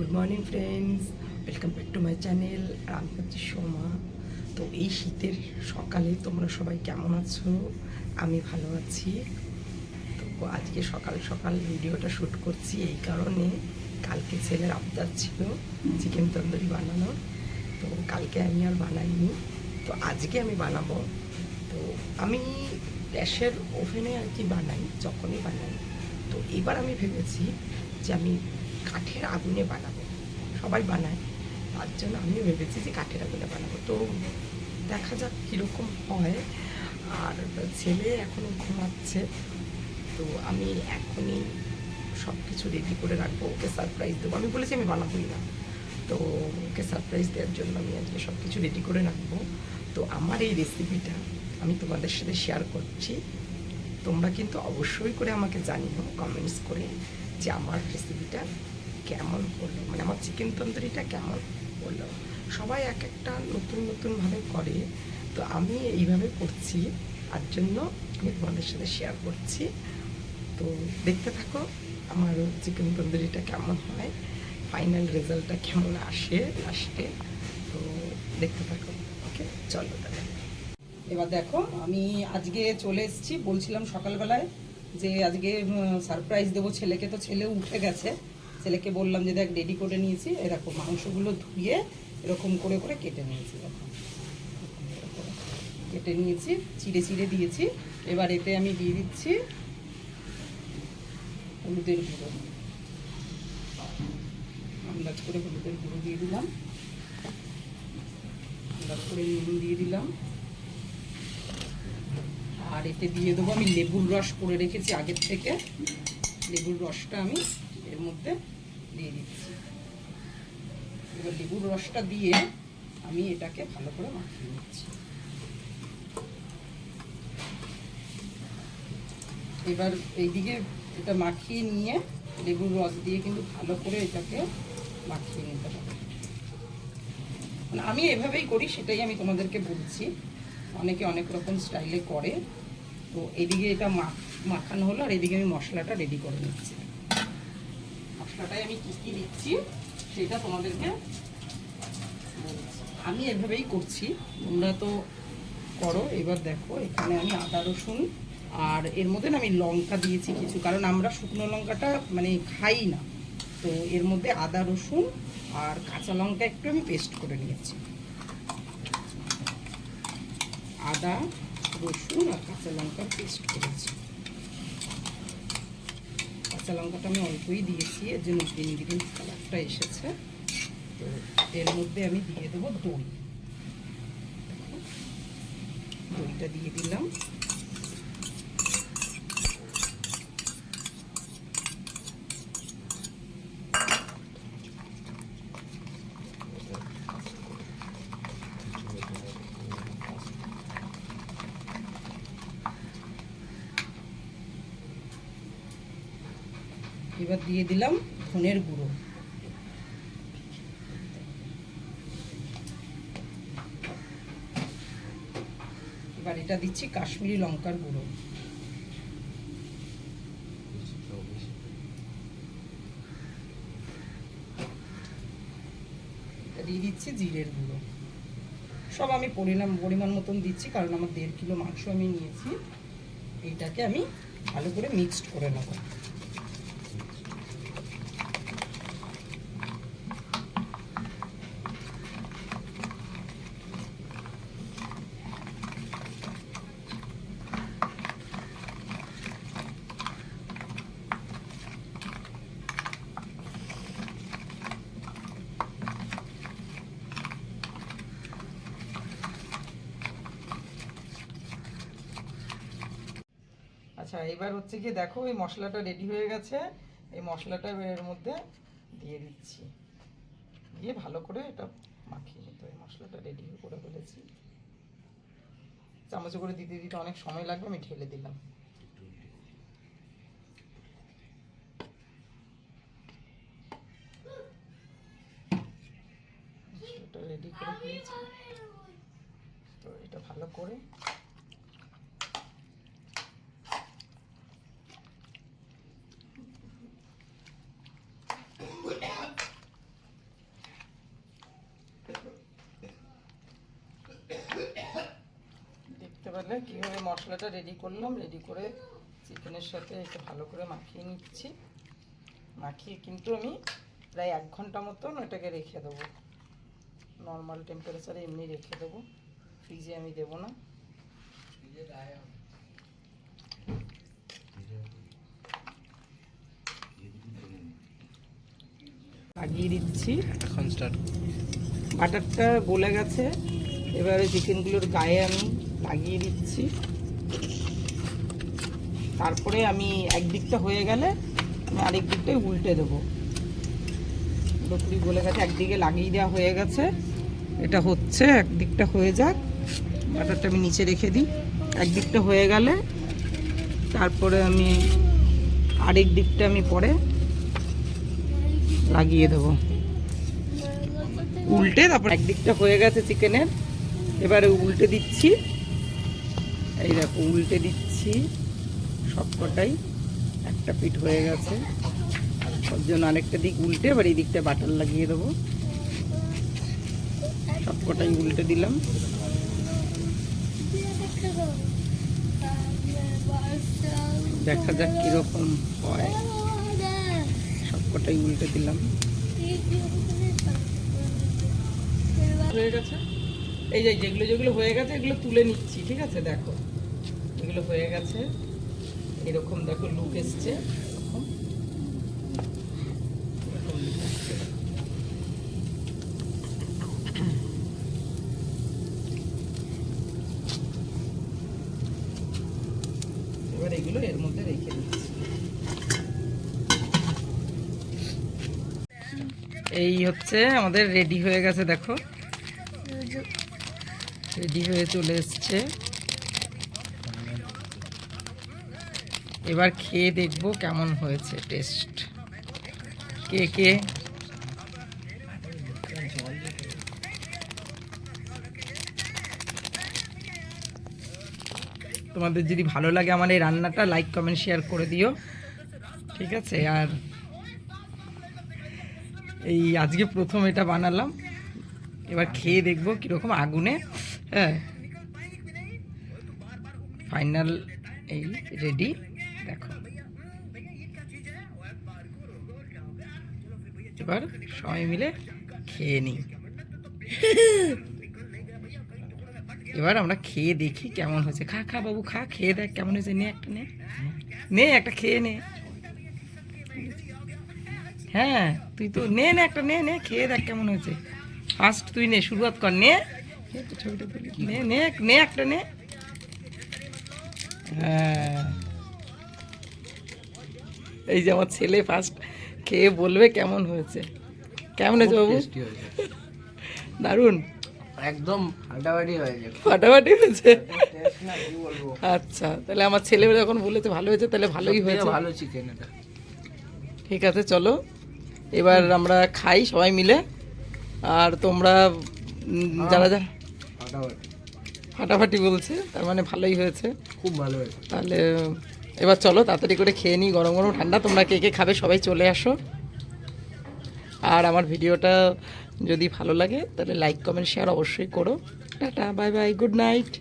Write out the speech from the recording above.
Good morning friends, welcome back to my channel. আর আমি হচ্ছি সোমা। তো এই শীতের সকালে তোমরা সবাই কেমন আছো? আমি ভালো আছি। তো আজকে সকাল সকাল ভিডিওটা শ্যুট করছি এই কারণে, কালকে ছেলের আবদার ছিল চিকেন তন্দুরি বানানোর। তো কালকে আমি আর বানাইনি, তো আজকে আমি বানাবো। তো আমি গ্যাসের ওভেনে আর কি বানাই, যখনই বানাই। তো এবার আমি ভেবেছি যে আমি কাঠের আগুনে বানাবো। সবাই বানায়, তার জন্য আমিও ভেবেছি যে কাঠের আগুনে বানাবো। তো দেখা যাক কীরকম হয়। আর ছেলে এখনও ঘুমাচ্ছে, তো আমি এখনই সব কিছু রেডি করে রাখবো, ওকে সারপ্রাইজ দেবো। আমি বলেছি আমি বানাবোই না, তো ওকে সারপ্রাইজ দেওয়ার জন্য আমি আজকে সব কিছু রেডি করে রাখবো। তো আমার এই রেসিপিটা আমি তোমাদের সাথে শেয়ার করছি। তোমরা কিন্তু অবশ্যই করে আমাকে জানিও কমেন্টস করে যে আমার রেসিপিটা কেমন করলো, মানে আমার চিকেন তন্দুরিটা কেমন করলো। সবাই এক একটা নতুন নতুনভাবে করে, তো আমি এইভাবে করছি, তার জন্য আমি তোমাদের সাথে শেয়ার করছি। তো দেখতে থাকো আমার চিকেন তন্দুরিটা কেমন হয়, ফাইনাল রেজাল্টটা কেমন আসে লাস্টে। তো দেখতে থাকো। ওকে, চলো তাহলে। এবার দেখো, আমি আজকে চলে এসেছি, বলছিলাম সকালবেলায় যে আজকে সারপ্রাইজ দেবো ছেলেকে। তো ছেলেও উঠে গেছে, ছেলেকে বললাম যে দেখ রেডি করে নিয়েছি। এরকম মাংসগুলো ধুয়ে এরকম করে করে কেটে নিয়েছি, দেখো কেটে নিয়েছি, চিড়ে চিড়ে দিয়েছি। এবার এতে আমি দিয়ে দিচ্ছি হলুদের গুঁড়ো, আন্দাজ করে হলুদের গুঁড়ো দিয়ে দিলাম, আন্দাজ করে নুন দিয়ে দিলাম। আর এতে দিয়ে দেবো আমি লেবুর রস করে রেখেছি আগের থেকে, লেবুর রসটা আমি এর মধ্যে দিয়ে দিচ্ছি। এবার লেবুর রসটা দিয়ে আমি এটাকে ভালো করে মাখিয়ে নিচ্ছি। এবার এইদিকে এটা মাখিয়ে নিয়ে লেবুর রস দিয়ে কিন্তু ভালো করে এটাকে মাখিয়ে নিতে হবে। মানে আমি এভাবেই করি, সেটাই আমি তোমাদেরকে বলছি। অনেকে অনেক রকম স্টাইলে করে। তো এদিকে এটা মাখানো হলো, আর এদিকে আমি মশলাটা রেডি করে নিচ্ছি। মশলাটাই আমি কী কী দিচ্ছি সেটা তোমাদেরকে বলছি। আমি এভাবেই করছি, তোমরা তো করো। এবার দেখো, এখানে আমি আদা রসুন আর এর মধ্যে আমি লঙ্কা দিয়েছি কিছু, কারণ আমরা শুকনো লঙ্কাটা মানে খাই না। তো এর মধ্যে আদা রসুন আর কাঁচা লঙ্কা একটু আমি পেস্ট করে নিয়েছি। আদা রসুন আর কাঁচা লঙ্কার পেস্ট করেছি। কাঁচা লঙ্কাটা আমি অল্পই দিয়েছি, এর জন্য গ্রিন গ্রিন কালারটা এসেছে। তো এর মধ্যে আমি দিয়ে দেবো দই, দইটা দিয়ে দিলাম। এবার দিয়ে দিলাম ধনের গুঁড়ো, এবার এটা দিচ্ছি কাশ্মীরি লঙ্কার গুঁড়ো, দিয়ে দিচ্ছি জিরের গুঁড়ো। সব আমি পরিমাণ মতন দিচ্ছি, কারণ আমার 1.5 কিলো মাংস আমি নিয়েছি। এইটাকে আমি ভালো করে মিক্সড করে নেব। আচ্ছা, এবার হচ্ছে কি, দেখো এই মশলাটা রেডি হয়ে গেছে। এই মশলাটা এর মধ্যে দিয়ে দিচ্ছি, দিয়ে ভালো করে এটা মাখিয়ে নিতে। এই মশলাটা রেডি করে ফেলেছি, চামচে করে দিতে দিতে অনেক সময় লাগবে, আমি ঢেলে দিলাম। এটা রেডি করে দিয়েছি, তো এটা ভালো করে তাহলে কীভাবে মশলাটা রেডি করলাম, রেডি করে চিকেনের সাথে একটু ভালো করে মাখিয়ে নিচ্ছি। মাখিয়ে কিন্তু আমি প্রায় 1 ঘন্টা মতন ওটাকে রেখে দেবো, নর্মাল টেম্পারেচারে এমনি রেখে দেবো, ফ্রিজে আমি দেবো না। লাগিয়ে দিচ্ছি, এখন স্টার্ট। বাটারটা গলে গেছে, এবারে চিকেনগুলোর গায়ে আমি লাগিয়ে দিচ্ছি। তারপরে আমি একদিকটা হয়ে গেলে আমি আরেক দিকটাই উল্টে দেবো। পুরোপুরি গলে গেছে, একদিকে লাগিয়ে দেওয়া হয়ে গেছে, এটা হচ্ছে, একদিকটা হয়ে যাক। বাটারটা আমি নিচে রেখে দিই, একদিকটা হয়ে গেলে তারপরে আমি আরেক দিকটা আমি পরে লাগিয়ে দেবো উল্টে। তারপর একদিকটা হয়ে গেছে চিকেনের, এবারে উল্টে দিচ্ছি। এই দেখো উল্টে দিচ্ছি সবকটাই, একটা পিঠ হয়ে গেছে, ওর জন্য আরেকটা দিক উল্টে এবার এই দিকটা বাটার লাগিয়ে দেবো। সবকটাই উল্টে দিলাম। দেখা যাক কিরকম হয়, সবকটাই উল্টে দিলাম। হয়ে গেছে, এই যে যেগুলো যেগুলো হয়ে গেছে এগুলো তুলে নিচ্ছি, ঠিক আছে? দেখো এগুলো হয়ে গেছে, এরকম দেখো লুক এসছে, এরকম লুক এসছে। এবার এগুলো এর মধ্যে রেখে দিচ্ছি। এই হচ্ছে আমাদের রেডি হয়ে গেছে, দেখো রেডি হয়ে চলে এসছে। এবার খেয়ে দেখবো কেমন হয়েছে টেস্ট। কে কে তোমাদের যদি ভালো লাগে আমার এই রান্নাটা, লাইক কমেন্ট শেয়ার করে দিও, ঠিক আছে? আর এই আজকে প্রথম এটা বানালাম, এবার খেয়ে দেখবো কীরকম আগুনে। হ্যাঁ, ফাইনাল এই রেডি, দেখো। এবার সবাই মিলে খেয়ে নিই। এবার আমরা খেয়ে দেখি কেমন হয়েছে। খা খা বাবু খা, খেয়ে দেখ কেমন হয়েছে। নে একটা, নে নে একটা খেয়ে নে। হ্যাঁ তুই তো নে, নে একটা, নে নে খেয়ে দেখ কেমন হয়েছে। ফার্স্ট তুই নে, শুরুয়াত কর, নে ছবিটা নে, নে নে একটা নে। হ্যাঁ, এই যে আমার ছেলে ফার্স্ট খেয়ে বলবে কেমন হয়েছে। কেমন হয়েছে বাবু? দারুণ, একদম ফাটাফাটি হয়েছে। ফাটাফাটি হয়েছে? আচ্ছা, তাহলে আমার ছেলে যখন বলেছে ভালো হয়েছে তাহলে ভালোই হয়েছে। ভালো চিকেন এটা। ঠিক আছে, চলো এবার আমরা খাই সবাই মিলে। আর তোমরা যারা যারা ফাটাফাটি বলছে তার মানে ভালোই হয়েছে, খুব ভালো হয়েছে। তাহলে এবার চলো তাড়াতাড়ি করে খেয়ে নিই, গরম গরম ঠান্ডা। তোমরা কে কে খাবে সবাই চলে আসো। আর আমার ভিডিওটা যদি ভালো লাগে তাহলে লাইক কমেন্ট শেয়ার অবশ্যই করো। Tata, bye bye, good night.